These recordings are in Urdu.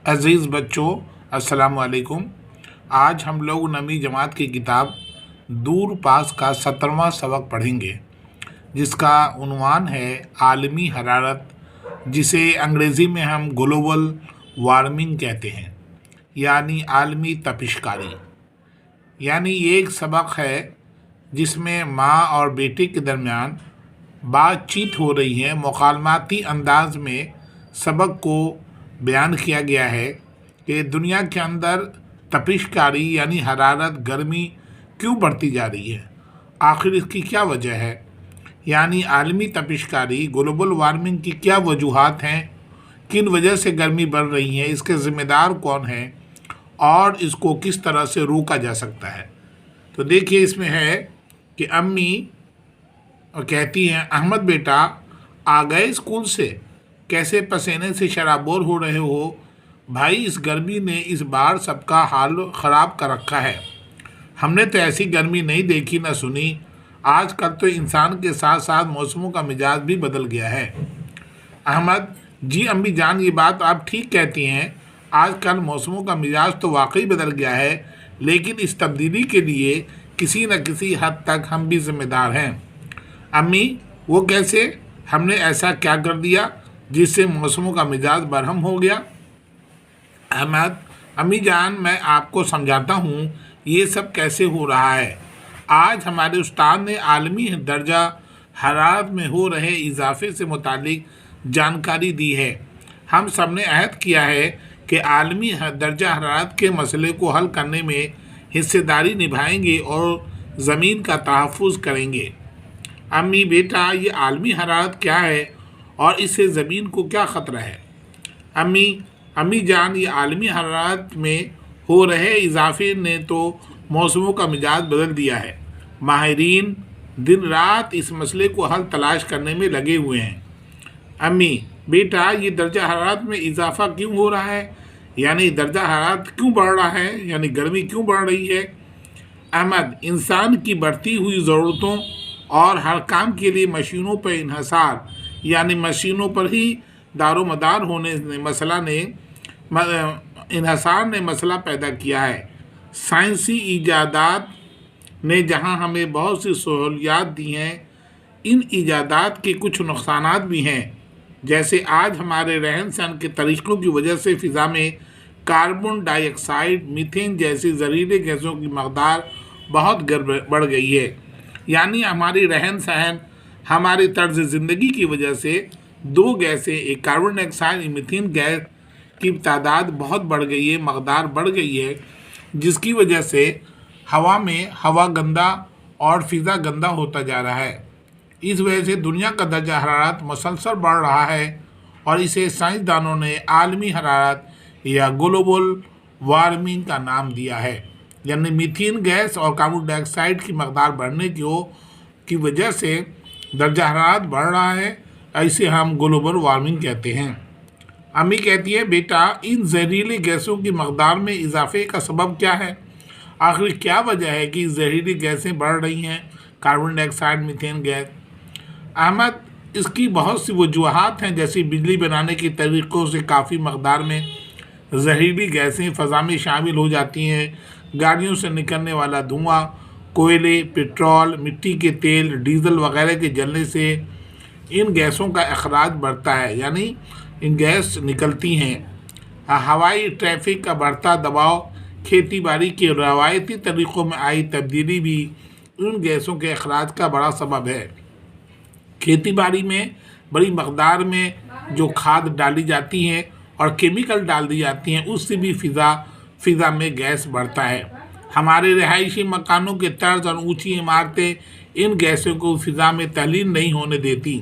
عزیز بچوں، السلام علیکم۔ آج ہم لوگ 9ویں جماعت کی کتاب دور پاس کا 17واں سبق پڑھیں گے، جس کا عنوان ہے عالمی حرارت، جسے انگریزی میں ہم گلوبل وارمنگ کہتے ہیں، یعنی عالمی تپشکاری۔ یعنی یہ ایک سبق ہے جس میں ماں اور بیٹے کے درمیان بات چیت ہو رہی ہے۔ مکالماتی انداز میں سبق کو بیان کیا گیا ہے کہ دنیا کے اندر تپشکاری یعنی حرارت، گرمی کیوں بڑھتی جا رہی ہے، آخر اس کی کیا وجہ ہے، یعنی عالمی تپشکاری، گلوبل وارمنگ کی کیا وجوہات ہیں، کن وجہ سے گرمی بڑھ رہی ہے، اس کے ذمہ دار کون ہیں اور اس کو کس طرح سے روکا جا سکتا ہے۔ تو دیکھیے اس میں ہے کہ امی کہتی ہیں، احمد بیٹا آ گئے اسکول سے، کیسے پسینے سے شرابور ہو رہے ہو؟ بھائی اس گرمی نے اس بار سب کا حال خراب کر رکھا ہے، ہم نے تو ایسی گرمی نہیں دیکھی نہ سنی۔ آج کل تو انسان کے ساتھ ساتھ موسموں کا مزاج بھی بدل گیا ہے۔ احمد: جی امی جان، یہ بات آپ ٹھیک کہتی ہیں، آج کل موسموں کا مزاج تو واقعی بدل گیا ہے، لیکن اس تبدیلی کے لیے کسی نہ کسی حد تک ہم بھی ذمہ دار ہیں۔ امی: وہ کیسے؟ ہم نے ایسا کیا کر دیا جس سے موسموں کا مزاج برہم ہو گیا؟ احمد: امی جان، میں آپ کو سمجھاتا ہوں یہ سب کیسے ہو رہا ہے۔ آج ہمارے استاد نے عالمی درجہ حرارت میں ہو رہے اضافے سے متعلق جانکاری دی ہے۔ ہم سب نے عہد کیا ہے کہ عالمی درجہ حرارت کے مسئلے کو حل کرنے میں حصہ داری نبھائیں گے اور زمین کا تحفظ کریں گے۔ امی بیٹا، یہ عالمی حرارت کیا ہے اور اس سے زمین کو کیا خطرہ ہے؟ امی جان، یہ عالمی حرارت میں ہو رہے اضافے نے تو موسموں کا مزاج بدل دیا ہے۔ ماہرین دن رات اس مسئلے کو حل تلاش کرنے میں لگے ہوئے ہیں۔ امی بیٹا، یہ درجہ حرارت میں اضافہ کیوں ہو رہا ہے، یعنی درجہ حرارت کیوں بڑھ رہا ہے، یعنی گرمی کیوں بڑھ رہی ہے؟ احمد: انسان کی بڑھتی ہوئی ضرورتوں اور ہر کام کے لیے مشینوں پر انحصار، یعنی مشینوں پر ہی دار و مدار ہونے انحصار نے مسئلہ پیدا کیا ہے۔ سائنسی ایجادات نے جہاں ہمیں بہت سی سہولیات دی ہیں، ان ایجادات کے کچھ نقصانات بھی ہیں، جیسے آج ہمارے رہن سہن کے طریقوں کی وجہ سے فضا میں کاربن ڈائی آکسائڈ، میتھین جیسی زہریلی گیسوں کی مقدار بہت بڑھ گئی ہے۔ یعنی ہماری رہن سہن، ہماری طرز زندگی کی وجہ سے دو گیسیں، ایک کاربن ڈائی آکسائڈ، ایک میتھین گیس کی تعداد بہت بڑھ گئی ہے، مقدار بڑھ گئی ہے، جس کی وجہ سے ہوا گندا اور فضا گندا ہوتا جا رہا ہے۔ اس وجہ سے دنیا کا درجہ حرارت مسلسل بڑھ رہا ہے اور اسے سائنسدانوں نے عالمی حرارت یا گلوبل وارمنگ کا نام دیا ہے۔ یعنی میتھین گیس اور کاربن ڈائی آکسائڈ کی مقدار بڑھنے کی وجہ سے درجہ حرارت بڑھ رہا ہے، اسے ہم گلوبل وارمنگ کہتے ہیں۔ امی کہتی ہے، بیٹا ان زہریلی گیسوں کی مقدار میں اضافے کا سبب کیا ہے؟ آخر کیا وجہ ہے کہ زہریلی گیسیں بڑھ رہی ہیں، کاربن ڈائی آکسائڈ، میتھین گیس؟ احمد: اس کی بہت سی وجوہات ہیں، جیسے بجلی بنانے کے طریقوں سے کافی مقدار میں زہریلی گیسیں فضا میں شامل ہو جاتی ہیں، گاڑیوں سے نکلنے والا دھواں، کوئلے، پٹرول، مٹی کے تیل، ڈیزل وغیرہ کے جلنے سے ان گیسوں کا اخراج بڑھتا ہے، یعنی ان گیس نکلتی ہیں۔ ہوائی ٹریفک کا بڑھتا دباؤ، کھیتی باڑی کے روایتی طریقوں میں آئی تبدیلی بھی ان گیسوں کے اخراج کا بڑا سبب ہے۔ کھیتی باڑی میں بڑی مقدار میں جو کھاد ڈالی جاتی ہیں اور کیمیکل ڈال دی جاتی ہیں، اس سے بھی فضا میں گیس بڑھتا ہے۔ ہمارے رہائشی مکانوں کے طرز اور اونچی عمارتیں ان گیسوں کو فضا میں تحلیل نہیں ہونے دیتی۔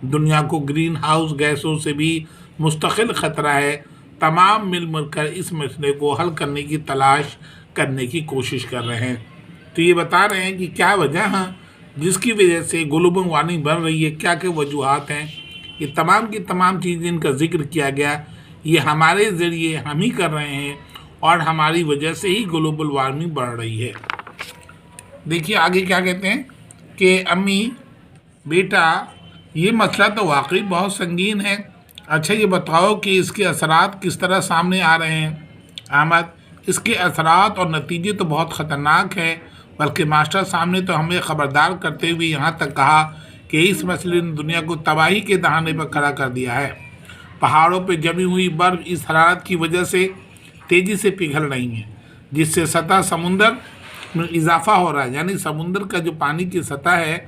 دنیا کو گرین ہاؤس گیسوں سے بھی مستقل خطرہ ہے۔ تمام مل کر اس مسئلے کو حل کرنے کی تلاش کرنے کی کوشش کر رہے ہیں۔ تو یہ بتا رہے ہیں کہ کیا وجہ ہے جس کی وجہ سے گلوبل وارمنگ بڑھ رہی ہے، کیا کیا وجوہات ہیں۔ یہ تمام کی تمام چیزیں ان کا ذکر کیا گیا، یہ ہمارے ذریعے ہم ہی کر رہے ہیں اور ہماری وجہ سے ہی گلوبل وارمنگ بڑھ رہی ہے۔ دیکھیے آگے کیا کہتے ہیں کہ امی بیٹا یہ مسئلہ تو واقعی بہت سنگین ہے، اچھا یہ بتاؤ کہ اس کے اثرات کس طرح سامنے آ رہے ہیں؟ احمد: اس کے اثرات اور نتیجے تو بہت خطرناک ہیں، بلکہ ماسٹر صاحب نے تو ہمیں خبردار کرتے ہوئے یہاں تک کہا کہ اس مسئلے نے دنیا کو تباہی کے دہانے پر کھڑا کر دیا ہے۔ پہاڑوں پہ جمی ہوئی برف اس حرارت کی وجہ سے تیزی سے پگھل رہی ہیں، جس سے سطح سمندر میں اضافہ ہو رہا ہے، یعنی سمندر کا جو پانی کی سطح ہے،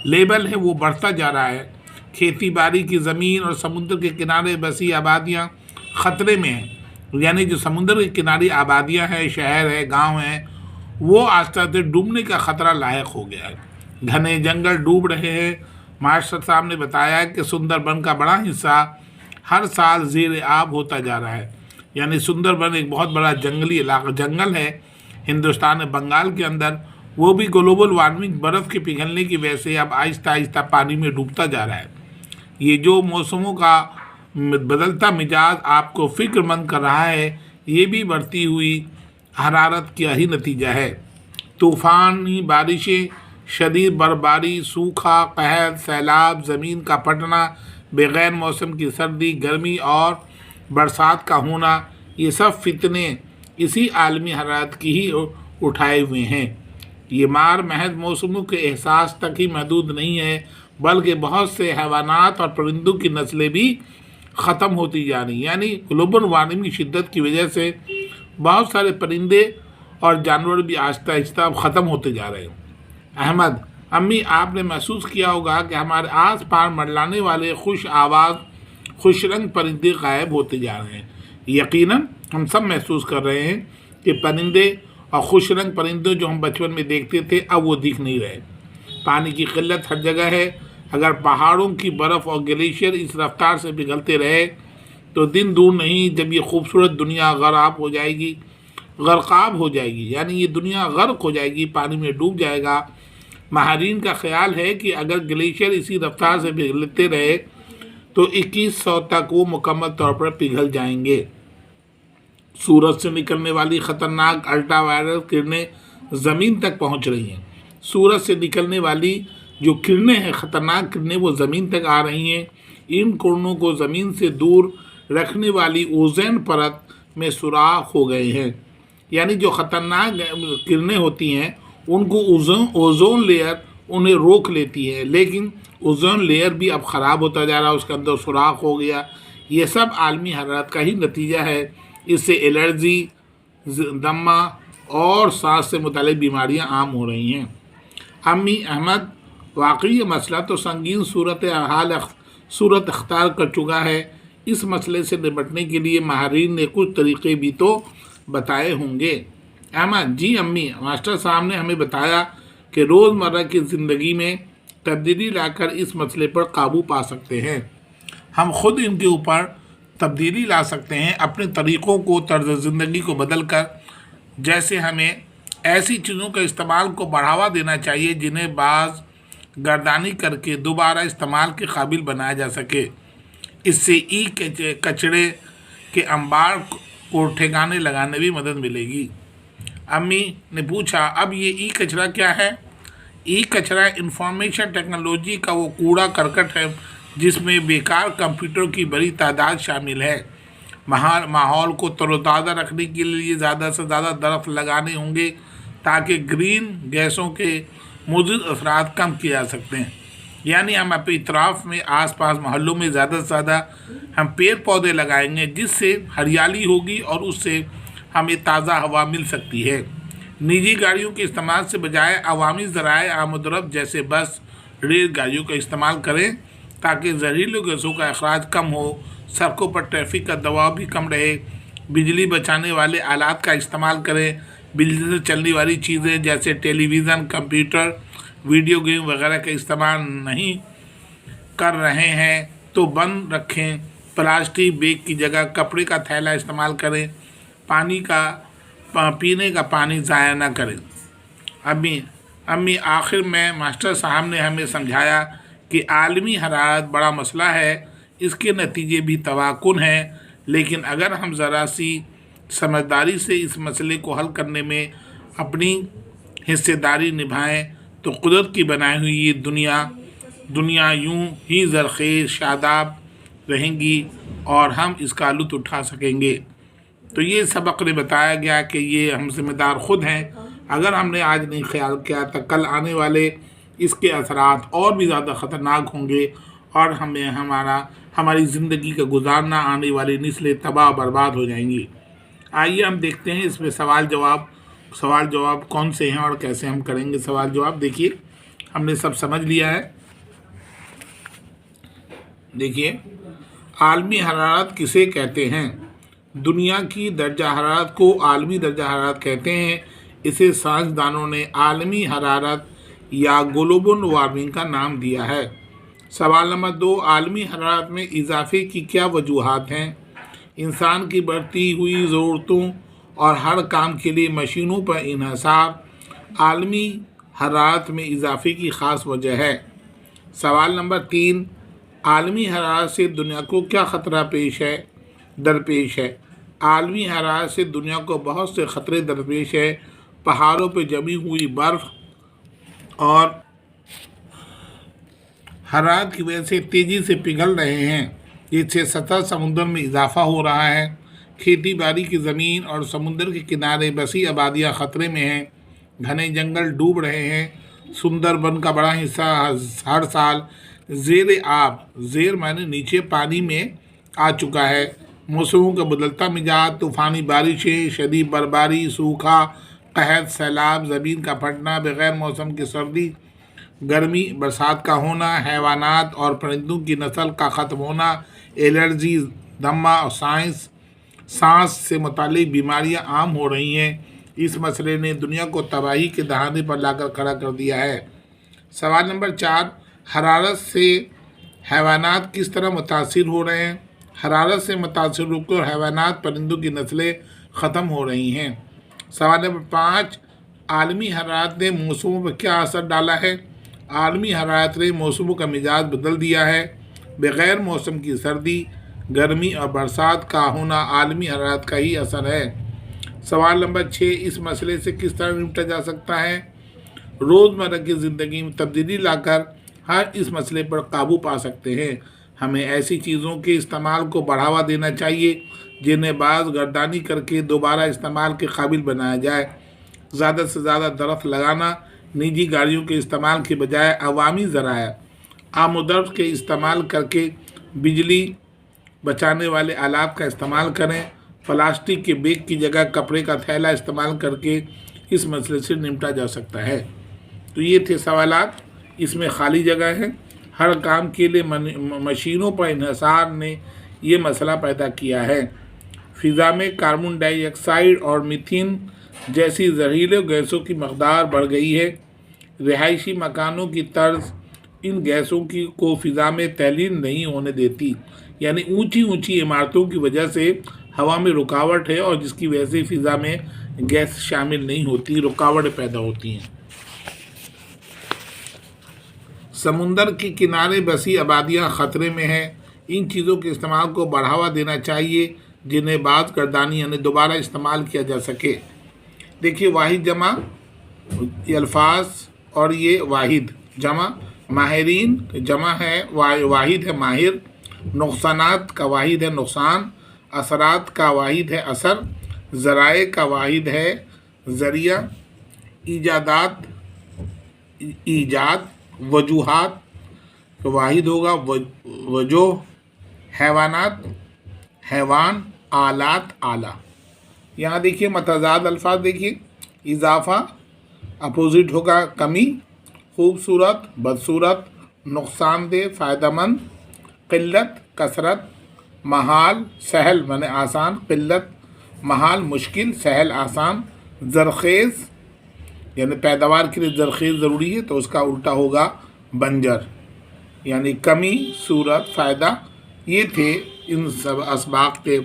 لیول ہے، وہ بڑھتا جا رہا ہے۔ کھیتی باڑی کی زمین اور سمندر کے کنارے بسی آبادیاں خطرے میں ہیں، یعنی جو سمندر کے کنارے آبادیاں ہیں، شہر ہے، گاؤں ہیں، وہ آہستہ آہستہ ڈوبنے کا خطرہ لاحق ہو گیا ہے۔ گھنے جنگل ڈوب رہے ہیں۔ ماسٹر صاحب نے بتایا کہ سندر بن کا بڑا حصہ ہر سال زیر آب ہوتا جا رہا ہے، یعنی سندر بن ایک بہت بڑا جنگلی علاقہ جنگل ہے ہندوستان بنگال کے اندر، وہ بھی گلوبل وارمنگ برف کے پگھلنے کی وجہ سے اب آہستہ آہستہ پانی میں ڈوبتا جا رہا ہے۔ یہ جو موسموں کا بدلتا مزاج آپ کو فکر مند کر رہا ہے، یہ بھی بڑھتی ہوئی حرارت کا ہی نتیجہ ہے۔ طوفانی بارشیں، شدید برفباری، سوکھا، قحط، سیلاب، زمین کا پھٹنا، بغیر موسم کی سردی، گرمی اور برسات کا ہونا، یہ سب فتنے اسی عالمی حرارت کی ہی اٹھائے ہوئے ہیں۔ یہ مار محض موسموں کے احساس تک ہی محدود نہیں ہے، بلکہ بہت سے حیوانات اور پرندوں کی نسلیں بھی ختم ہوتی جا رہی ہیں، یعنی گلوبل وارمنگ کی شدت کی وجہ سے بہت سارے پرندے اور جانور بھی آہستہ آہستہ اب ختم ہوتے جا رہے ہیں۔ احمد: امی، آپ نے محسوس کیا ہوگا کہ ہمارے آس پاس منڈلانے والے خوش آواز، خوش رنگ پرندے غائب ہوتے جا رہے ہیں۔ یقیناً ہم سب محسوس کر رہے ہیں کہ پرندے اور خوش رنگ پرندے جو ہم بچپن میں دیکھتے تھے اب وہ دکھ نہیں رہے۔ پانی کی قلت ہر جگہ ہے۔ اگر پہاڑوں کی برف اور گلیشیئر اس رفتار سے پگھلتے رہے تو دن دور نہیں جب یہ خوبصورت دنیا غرقاب ہو جائے گی، یعنی یہ دنیا غرق ہو جائے گی، پانی میں ڈوب جائے گا۔ ماہرین کا خیال ہے کہ اگر گلیشیئر اسی رفتار سے پگھلتے رہے تو 2100 تک وہ مکمل طور پر پگھل جائیں گے۔ سورج سے نکلنے والی خطرناک الٹرا وائلٹ کرنیں زمین تک پہنچ رہی ہیں۔ سورج سے نکلنے والی جو کرنیں ہیں، خطرناک کرنیں، وہ زمین تک آ رہی ہیں۔ ان کرنوں کو زمین سے دور رکھنے والی اوزون پرت میں سوراخ ہو گئے ہیں، یعنی جو خطرناک کرنیں ہوتی ہیں ان کو اوزون لیئر انہیں روک لیتی ہے، لیکن اوزون لیئر بھی اب خراب ہوتا جا رہا ہے، اس کے اندر سوراخ ہو گیا۔ یہ سب عالمی حرارت کا ہی نتیجہ ہے۔ اس سے الرجی، دمہ اور سانس سے متعلق بیماریاں عام ہو رہی ہیں۔ امی: احمد، واقعی یہ مسئلہ تو سنگین صورت اختیار کر چکا ہے۔ اس مسئلے سے نمٹنے کے لیے ماہرین نے کچھ طریقے بھی تو بتائے ہوں گے۔ احمد: جی امی، ماسٹر صاحب نے ہمیں بتایا کہ روزمرہ کی زندگی میں تبدیلی لا کر اس مسئلے پر قابو پا سکتے ہیں۔ ہم خود ان کے اوپر تبدیلی لا سکتے ہیں، اپنے طریقوں کو، طرز زندگی کو بدل کر۔ جیسے ہمیں ایسی چیزوں کا استعمال کو بڑھاوا دینا چاہیے جنہیں باز گردانی کر کے دوبارہ استعمال کے قابل بنایا جا سکے۔ اس سے ای کچرے کے انبار کو ٹھکانے لگانے بھی مدد ملے گی۔ امی نے پوچھا: اب یہ ای کچرا کیا ہے؟ ای کچرا انفارمیشن ٹیکنالوجی کا وہ کوڑا کرکٹ ہے جس میں بیکار کمپیوٹر کی بڑی تعداد شامل ہے۔ ماحول کو تر و تازہ رکھنے کے لیے زیادہ سے زیادہ درخت لگانے ہوں گے تاکہ گرین گیسوں کے مضر اثرات کم کیے جا سکتے ہیں، یعنی ہم اپنے اطراف میں، آس پاس محلوں میں زیادہ سے زیادہ ہم پیڑ پودے لگائیں گے، جس سے ہریالی ہوگی اور اس سے ہمیں تازہ ہوا مل سکتی ہے۔ نجی گاڑیوں کے استعمال سے بجائے عوامی ذرائع آمد و رفت جیسے بس، ریل گاڑیوں کا استعمال کریں تاکہ زہریلے گیسوں کا اخراج کم ہو، سڑکوں پر ٹریفک کا دباؤ بھی کم رہے۔ بجلی بچانے والے آلات کا استعمال کریں۔ بجلی سے چلنے والی چیزیں جیسے ٹیلی ویژن، کمپیوٹر، ویڈیو گیم وغیرہ کا استعمال نہیں کر رہے ہیں تو بند رکھیں۔ پلاسٹک بیگ کی جگہ کپڑے کا تھیلا استعمال کریں۔ پینے کا پانی ضائع نہ کریں۔ امی آخر میں ماسٹر صاحب نے ہمیں سمجھایا کہ عالمی حرارت بڑا مسئلہ ہے، اس کے نتیجے بھی تباہ کن ہیں، لیکن اگر ہم ذرا سی سمجھداری سے اس مسئلے کو حل کرنے میں اپنی حصہ داری نبھائیں تو قدرت کی بنائی ہوئی یہ دنیا یوں ہی زرخیز، شاداب، رہیں گی اور ہم اس کا لطف اٹھا سکیں گے۔ تو یہ سبق نے بتایا گیا کہ یہ ہم ذمہ دار خود ہیں۔ اگر ہم نے آج نہیں خیال کیا تو کل آنے والے اس کے اثرات اور بھی زیادہ خطرناک ہوں گے، اور ہماری زندگی کا گزارنا آنے والی نسلیں تباہ برباد ہو جائیں گی۔ آئیے ہم دیکھتے ہیں اس میں سوال جواب کون سے ہیں اور کیسے ہم کریں گے سوال جواب۔ دیکھیے ہم نے سب سمجھ لیا ہے۔ دیکھیے، عالمی حرارت کسے کہتے ہیں؟ دنیا کی درجہ حرارت کو عالمی درجہ حرارت کہتے ہیں۔ اسے سائنسدانوں نے عالمی حرارت یا گلوبل وارمنگ کا نام دیا ہے۔ سوال نمبر 2، عالمی حرارت میں اضافے کی کیا وجوہات ہیں؟ انسان کی بڑھتی ہوئی ضرورتوں اور ہر کام کے لیے مشینوں پر انحصار عالمی حرارت میں اضافے کی خاص وجہ ہے۔ سوال نمبر 3، عالمی حرارت سے دنیا کو کیا خطرہ درپیش ہے؟ عالمی حرارت سے دنیا کو بہت سے خطرے درپیش ہے۔ پہاڑوں پہ جمی ہوئی برف اور حرارت کی وجہ سے تیزی سے پگھل رہے ہیں، جس سے سطح سمندر میں اضافہ ہو رہا ہے۔ کھیتی باڑی کی زمین اور سمندر کے کنارے وسیع آبادیاں خطرے میں ہیں۔ گھنے جنگل ڈوب رہے ہیں۔ سندر بن کا بڑا حصہ ہر سال زیر معنی نیچے پانی میں آ چکا ہے۔ موسموں کا بدلتا مزاج، طوفانی بارشیں، شدید برفباری، سوکھا، قحط، سیلاب، زمین کا پھٹنا، بغیر موسم کی سردی، گرمی، برسات کا ہونا، حیوانات اور پرندوں کی نسل کا ختم ہونا، الرجی، دمہ اور سانس سے متعلق بیماریاں عام ہو رہی ہیں۔ اس مسئلے نے دنیا کو تباہی کے دہانے پر لا کر کھڑا کر دیا ہے۔ سوال نمبر 4، حرارت سے حیوانات کس طرح متاثر ہو رہے ہیں؟ حرارت سے متاثر ہو کر حیوانات پرندوں کی نسلیں ختم ہو رہی ہیں۔ سوال نمبر 5، عالمی حرارت نے موسموں پر کیا اثر ڈالا ہے؟ عالمی حرارت نے موسموں کا مزاج بدل دیا ہے۔ بغیر موسم کی سردی، گرمی اور برسات کا ہونا عالمی حرارت کا ہی اثر ہے۔ سوال نمبر 6، اس مسئلے سے کس طرح نمٹا جا سکتا ہے؟ روزمرہ کی زندگی میں تبدیلی لا کر ہر اس مسئلے پر قابو پا سکتے ہیں۔ ہمیں ایسی چیزوں کے استعمال کو بڑھاوا دینا چاہیے جنہیں باز گردانی کر کے دوبارہ استعمال کے قابل بنایا جائے۔ زیادہ سے زیادہ درخت لگانا، نجی گاڑیوں کے استعمال کے بجائے عوامی ذرائع آمد و رفت کے استعمال کر کے بجلی بچانے والے آلات کا استعمال کریں۔ پلاسٹک کے بیگ کی جگہ کپڑے کا تھیلا استعمال کر کے اس مسئلے سے نمٹا جا سکتا ہے۔ تو یہ تھے سوالات، اس میں خالی جگہ ہے۔ ہر کام کے لیے مشینوں پر انحصار نے یہ مسئلہ پیدا کیا ہے۔ فضا میں کاربن ڈائی آکسائیڈ اور میتھین جیسی زہریلے گیسوں کی مقدار بڑھ گئی ہے۔ رہائشی مکانوں کی طرز ان گیسوں کو فضا میں تحلیل نہیں ہونے دیتی، یعنی اونچی عمارتوں کی وجہ سے ہوا میں رکاوٹ ہے، اور جس کی وجہ سے فضا میں گیس شامل نہیں ہوتی، رکاوٹیں پیدا ہوتی ہیں۔ سمندر کے کنارے وسیع آبادیاں خطرے میں ہیں۔ ان چیزوں کے استعمال کو بڑھاوا دینا چاہیے جنہیں باز گردانی یعنی دوبارہ استعمال کیا جا سکے۔ دیکھیے، واحد جمع یہ الفاظ، اور یہ واحد جمع ماہرین، جمع ہے واحد ہے ماہر، نقصانات کا واحد ہے نقصان، اثرات کا واحد ہے اثر، ذرائع کا واحد ہے ذریعہ، ایجاد، وجوہات کا واحد ہوگا وجوہ، حیوانات، حیوان، آلات، آلہ۔ یہاں دیکھیے متضاد الفاظ، دیکھیے اضافہ اپوزٹ ہوگا کمی، خوبصورت، بدصورت، نقصان دہ، فائدہ مند، قلت، کثرت، محال، سہل معنی آسان، قلت، محال مشکل، سہل آسان، زرخیز یعنی پیداوار کے لیے زرخیز ضروری ہے تو اس کا الٹا ہوگا بنجر، یعنی کمی، صورت، فائدہ۔ یہ تھے ان سب اسباق کے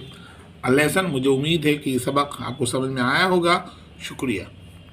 لیسن۔ مجھے امید ہے کہ یہ سبق آپ کو سمجھ میں آیا ہوگا۔ شکریہ۔